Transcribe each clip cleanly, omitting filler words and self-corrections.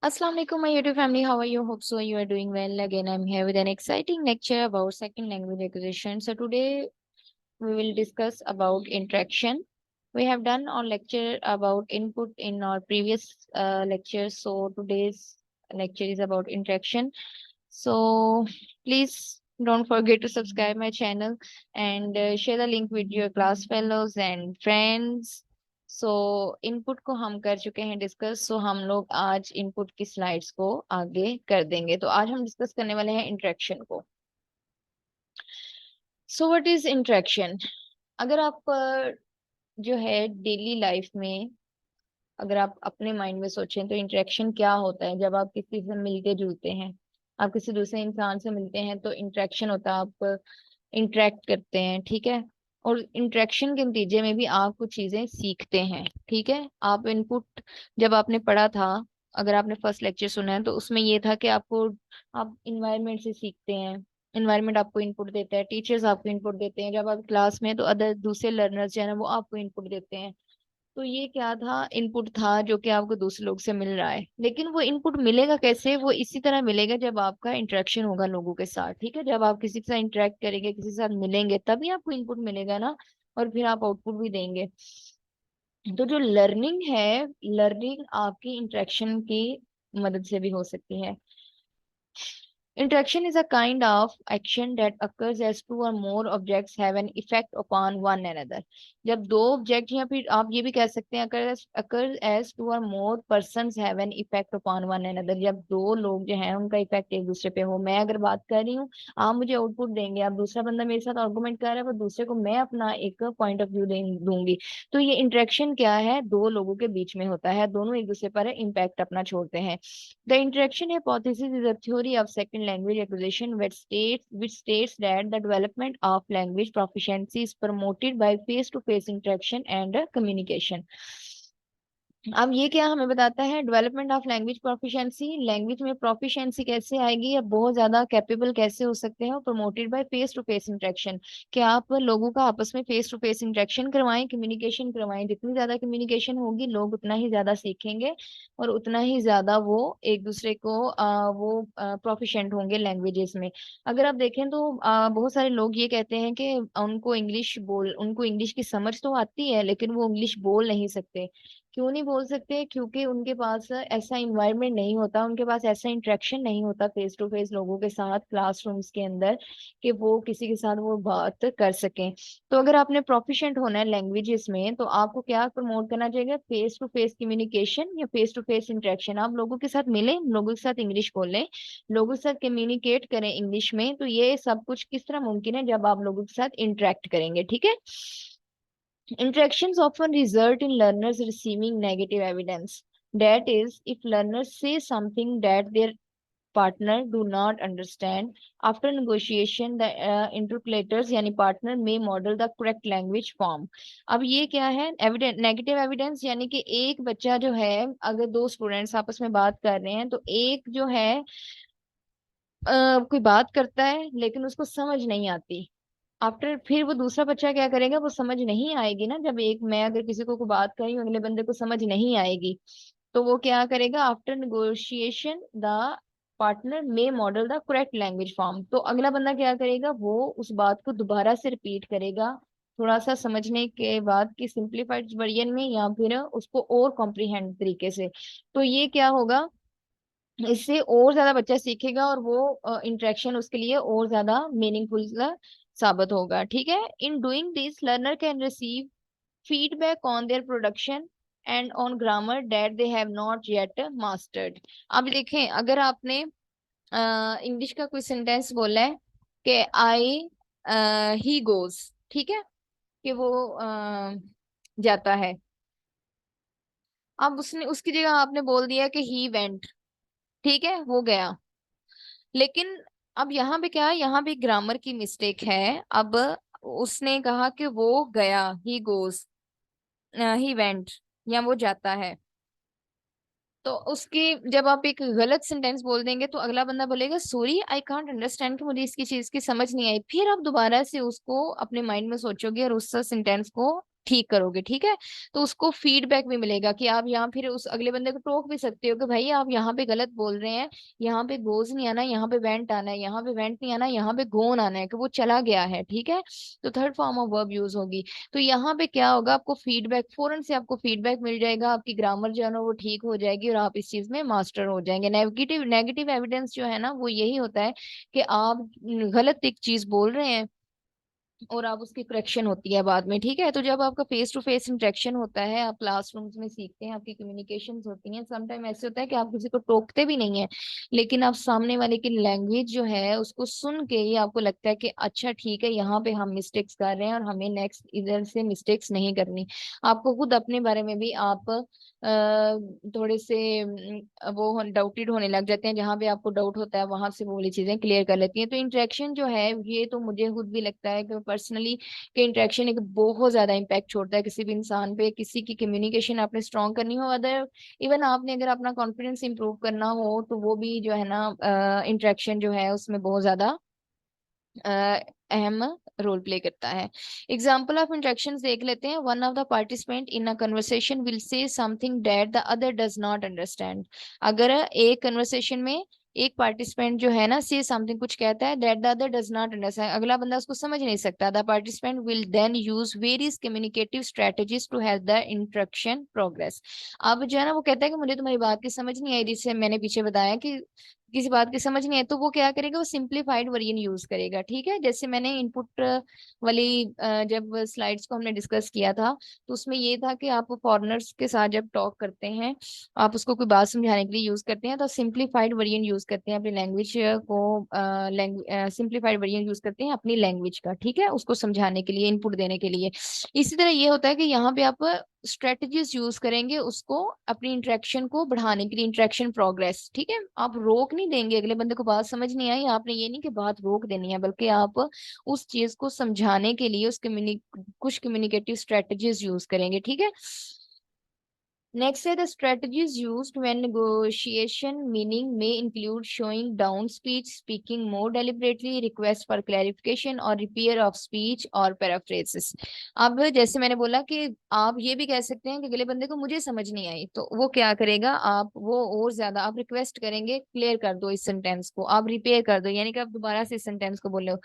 Assalamu alaikum, my YouTube family. How are you? Hope so. You are doing well. Again, I'm here with an exciting lecture about second language acquisition. So today we will discuss about interaction. We have done our lecture about input in our previous lecture. So today's lecture is about interaction. So please don't forget to subscribe my channel and share the link with your class fellows and friends. So input को हम कर चुके हैं discuss. सो हम लोग आज input की slides को आगे कर देंगे। तो आज हम डिस्कस करने वाले हैं इंटरेक्शन को। So what is interaction? अगर आप जो है डेली लाइफ में अगर आप अपने माइंड में सोचें तो इंटरेक्शन क्या होता है। जब आप किसी से मिलते जुलते हैं, आप किसी दूसरे इंसान से मिलते हैं तो इंटरेक्शन होता है, आप इंटरेक्ट करते हैं, ठीक है। और इंटरेक्शन के नतीजे में भी आप कुछ चीजें सीखते हैं, ठीक है। आप इनपुट जब आपने पढ़ा था, अगर आपने फर्स्ट लेक्चर सुना है तो उसमें ये था कि आपको आप इन्वायरमेंट से सीखते हैं। इन्वायरमेंट आपको इनपुट देता है, टीचर्स आपको इनपुट देते हैं। जब आप क्लास में हैं तो अदर दूसरे लर्नर्स जो है ना वो आपको इनपुट देते हैं। तो ये क्या था? इनपुट था जो कि आपको दूसरे लोग से मिल रहा है। लेकिन वो इनपुट मिलेगा कैसे? वो इसी तरह मिलेगा जब आपका इंटरेक्शन होगा लोगों के साथ, ठीक है। जब आप किसी के साथ इंटरेक्ट करेंगे, किसी के साथ मिलेंगे, तभी आपको इनपुट मिलेगा ना। और फिर आप आउटपुट भी देंगे। तो जो लर्निंग है, लर्निंग आपकी इंटरेक्शन की मदद से भी हो सकती है। Interaction is a kind of action that occurs as two or more objects have an effect upon one another. जब दो ऑब्जेक्ट या फिर आप ये भी कह सकते हैं occurs as two or more persons have an effect upon one another. जब दो लोग जो हैं उनका इफेक्ट एक दूसरे पे हो। मैं अगर बात कर रही हूँ, आप मुझे आउटपुट देंगे, आप दूसरा बंदा मेरे साथ आर्गुमेंट कर रहा है, पर दूसरे को मैं अपना एक पॉइंट ऑफ व्यू दूंगी। तो ये इंटरेक्शन क्या है? दो लोगों के बीच में होता है, दोनों एक दूसरे पर इम्पैक्ट अपना छोड़ते हैं। The interaction hypothesis is a theory of second language acquisition which states that the development of language proficiency is promoted by face-to-face interaction and communication. अब ये क्या हमें बताता है? Development of language proficiency, language में प्रोफिशिएंसी कैसे आएगी या बहुत ज्यादा कैपेबल कैसे हो सकते हैं? Promoted by face to face interaction. कि आप लोगों का आपस में फेस टू फेस इंटरेक्शन करवाएं, कम्युनिकेशन करवाएं। जितनी ज्यादा कम्युनिकेशन होगी, लोग उतना ही ज्यादा सीखेंगे और उतना ही ज्यादा वो एक दूसरे को वो प्रोफिशिएंट होंगे लैंग्वेजेस में। अगर आप देखें तो बहुत सारे लोग ये कहते हैं कि उनको इंग्लिश की समझ तो आती है लेकिन वो इंग्लिश बोल नहीं सकते। क्यों नहीं बोल सकते? क्योंकि उनके पास ऐसा इन्वायरमेंट नहीं होता, उनके पास ऐसा इंटरेक्शन नहीं होता फेस टू फेस लोगों के साथ क्लासरूम्स के अंदर, कि वो किसी के साथ वो बात कर सकें। तो अगर आपने प्रोफिशिएंट होना है लैंग्वेजेस में तो आपको क्या प्रमोट करना चाहिए? फेस टू फेस कम्युनिकेशन या फेस टू फेस इंटरेक्शन। आप लोगों के साथ मिलें, लोगों के साथ इंग्लिश बोलें, लोगों के साथ कम्युनिकेट करें इंग्लिश में। तो ये सब कुछ किस तरह मुमकिन है? जब आप लोगों के साथ इंटरेक्ट करेंगे, ठीक है। Interactions often result in learners receiving negative evidence. That is, if learners say something that their partner do not understand, after negotiation, the interpreters यानी partner may model the correct language form. अब ये क्या है? Evidence, negative evidence, यानी कि एक बच्चा जो है, अगर दो स्टूडेंट्स आपस में बात कर रहे हैं तो एक जो है कोई बात करता है लेकिन उसको समझ नहीं आती। आफ्टर फिर वो दूसरा बच्चा क्या करेगा? वो समझ नहीं आएगी ना। जब एक मैं अगर किसी को बात कर रही हूँ, अगले बंदे को समझ नहीं आएगी, तो वो क्या करेगा? आफ्टर निगोशिएशन द पार्टनर में model the correct language form. तो अगला बंदा क्या करेगा? वो उस बात को दोबारा से रिपीट करेगा, थोड़ा सा समझने के बाद कि सिंप्लीफाइड वर्जन में, या फिर उसको और कॉम्प्रिहेंड तरीके से। तो ये क्या होगा? इससे और ज्यादा बच्चा सीखेगा और वो इंटरेक्शन उसके लिए और ज्यादा मीनिंगफुल साबित होगा, ठीक है। In doing this learner can receive feedback on their production and on grammar that they have not yet mastered. अब देखें, अगर आपने इंग्लिश का कोई सेंटेंस बोला है कि आई ही गोज, ठीक है, कि वो जाता है। अब उसने उसकी जगह आपने बोल दिया कि ही वेंट, ठीक है, वो गया। लेकिन अब यहाँ पे क्या है? यहाँ पे ग्रामर की मिस्टेक है। अब उसने कहा कि वो गया, ही गोज, ही वेंट, या वो जाता है। तो उसकी जब आप एक गलत सेंटेंस बोल देंगे तो अगला बंदा बोलेगा सॉरी आई कांट अंडरस्टैंड, कि मुझे इसकी चीज की समझ नहीं आई। फिर आप दोबारा से उसको अपने माइंड में सोचोगे और उस सेंटेंस को ठीक करोगे, ठीक है। तो उसको फीडबैक भी मिलेगा कि आप यहाँ फिर उस अगले बंदे को टोक भी सकते हो कि भाई आप यहाँ पे गलत बोल रहे हैं, यहाँ पे गोज नहीं आना, यहाँ पे वेंट आना है, यहाँ पे वेंट नहीं आना, यहाँ पे गोन आना है, कि वो चला गया है, ठीक है। तो third form of verb use होगी। तो यहाँ पे क्या होगा, आपको फीडबैक, फौरन से आपको फीडबैक मिल जाएगा, आपकी ग्रामर जो है ना वो ठीक हो जाएगी और आप इस चीज में मास्टर हो जाएंगे। नेगेटिव नेगेटिव एविडेंस जो है ना वो यही होता है कि आप गलत एक चीज बोल रहे हैं और आप उसकी करेक्शन होती है बाद में, ठीक है। तो जब आपका फेस टू फेस इंटरेक्शन होता है, आप क्लासरूम्स में सीखते हैं, आपकी कम्युनिकेशंस होती हैं, समटाइम ऐसे होता है कि आप किसी को टोकते भी नहीं है, लेकिन आप सामने वाले की लैंग्वेज जो है उसको सुन के ही आपको लगता है कि अच्छा ठीक है, यहाँ पे हम मिस्टेक्स कर रहे हैं और हमें नेक्स्ट इधर से मिस्टेक्स नहीं करनी। आपको खुद अपने बारे में भी आप थोड़े से वो डाउटेड होने लग जाते हैं, जहां पे आपको डाउट होता है वहां से वो वाली चीजें क्लियर कर लेती हैं। तो इंटरेक्शन जो है ये तो मुझे खुद भी लगता है कि पर्सनली कि इंटरेक्शन एक बहुत ज्यादा इम्पैक्ट छोड़ता है किसी भी इंसान पे। किसी की कम्युनिकेशन आपने स्ट्रॉन्ग करनी हो, अदर इवन आपने अगर अपना कॉन्फिडेंस इंप्रूव करना हो, तो वो भी जो है ना इंटरेक्शन जो है उसमें बहुत ज्यादा अहम रोल प्ले करता है। एग्जाम्पल ऑफ इंट्रैक्शन देख लेते हैं। One of the participant in a conversation will say something that the other does not understand. अगर एक कन्वर्सेशन में एक पार्टिसिपेंट जो है ना से समथिंग कुछ कहता है that the other does not understand, अगला बंदा उसको समझ नहीं सकता, the participant will then use various communicative strategies to help the interaction progress. अब जो है ना वो कहता है कि मुझे तुम्हारी बात की समझ नहीं आई, जिससे मैंने पीछे बताया कि किसी बात की समझ नहीं है, तो वो क्या करेगा, वो सिंप्लीफाइड वर्जन यूज करेगा, ठीक है। जैसे मैंने इनपुट वाली जब स्लाइड्स को हमने डिस्कस किया था, तो उसमें ये था कि आप फॉरेनर्स के साथ जब टॉक करते हैं, आप उसको कोई बात समझाने के लिए यूज करते हैं तो सिंप्लीफाइड वर्जन यूज करते हैं अपनी लैंग्वेज को, सिंप्लीफाइड वर्जन यूज करते हैं अपनी लैंग्वेज का, ठीक है, उसको समझाने के लिए, इनपुट देने के लिए। इसी तरह ये होता है कि यहाँ पे आप स्ट्रेटजीज यूज करेंगे उसको अपनी इंटरेक्शन को बढ़ाने के लिए, इंटरेक्शन प्रोग्रेस, ठीक है। आप रोक नहीं देंगे, अगले बंदे को बात समझ नहीं आई, आपने ये नहीं कि बात रोक देनी है, बल्कि आप उस चीज को समझाने के लिए कुछ कम्युनिकेटिव स्ट्रेटजीज यूज करेंगे, ठीक है। Next है the strategies used when negotiation, meaning may include showing down speech, speaking more deliberately, request for clarification और repair of speech और paraphrases। अब जैसे मैंने बोला कि आप ये भी कह सकते हैं कि अगले बंदे को मुझे समझ नहीं आई, तो वो क्या करेगा, आप वो और ज्यादा आप रिक्वेस्ट करेंगे क्लियर कर दो इस सेंटेंस को, आप रिपेयर कर दो, यानी कि आप दोबारा से इस सेंटेंस को बोले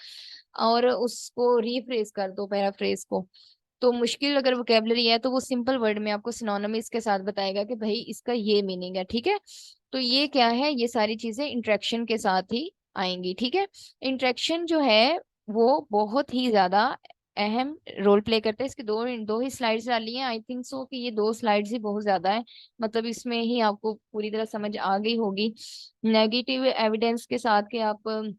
और उसको रीफ्रेज कर दो, पैराफ्रेज को। तो मुश्किल अगर वोकेबलरी है तो वो सिंपल वर्ड में आपको सिनोनिम्स के साथ बताएगा कि भाई इसका ये मीनिंग है, ठीक है। तो ये क्या है, ये सारी चीजें इंटरेक्शन के साथ ही आएंगी, ठीक है। इंटरेक्शन जो है वो बहुत ही ज्यादा अहम रोल प्ले करता है। इसकी दो दो ही स्लाइड्स डाली हैं, आई थिंक सो कि ये दो स्लाइड्स ही बहुत ज्यादा है, मतलब इसमें ही आपको पूरी तरह समझ आ गई होगी। नेगेटिव एविडेंस के साथ के आप,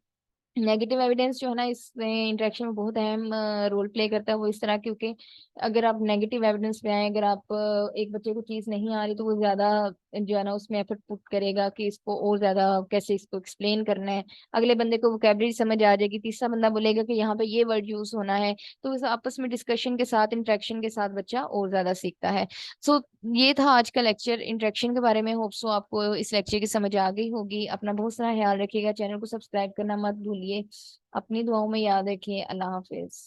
नेगेटिव एविडेंस जो है ना इस इंटरेक्शन में बहुत अहम रोल प्ले करता है। वो इस तरह, क्योंकि अगर आप नेगेटिव एविडेंस पे आए, अगर आप एक बच्चे को चीज नहीं आ रही, तो वो ज्यादा जो है ना उसमें एफर्ट पुट करेगा कि इसको और ज्यादा कैसे इसको एक्सप्लेन करना है। अगले बंदे को वोकेबलरी समझ आ जाएगी, तीसरा बंदा बोलेगा कि यहाँ पे ये वर्ड यूज होना है, तो इस आपस में डिस्कशन के साथ, इंटरेक्शन के साथ बच्चा और ज्यादा सीखता है। सो ये था आज का लेक्चर इंटरेक्शन के बारे में। होप सो आपको इस लेक्चर की समझ आ गई होगी। अपना बहुत सारा ख्याल रखिएगा, चैनल को सब्सक्राइब करना मत भूलिए, अपनी दुआओं में याद रखिए। अल्लाह हाफिज।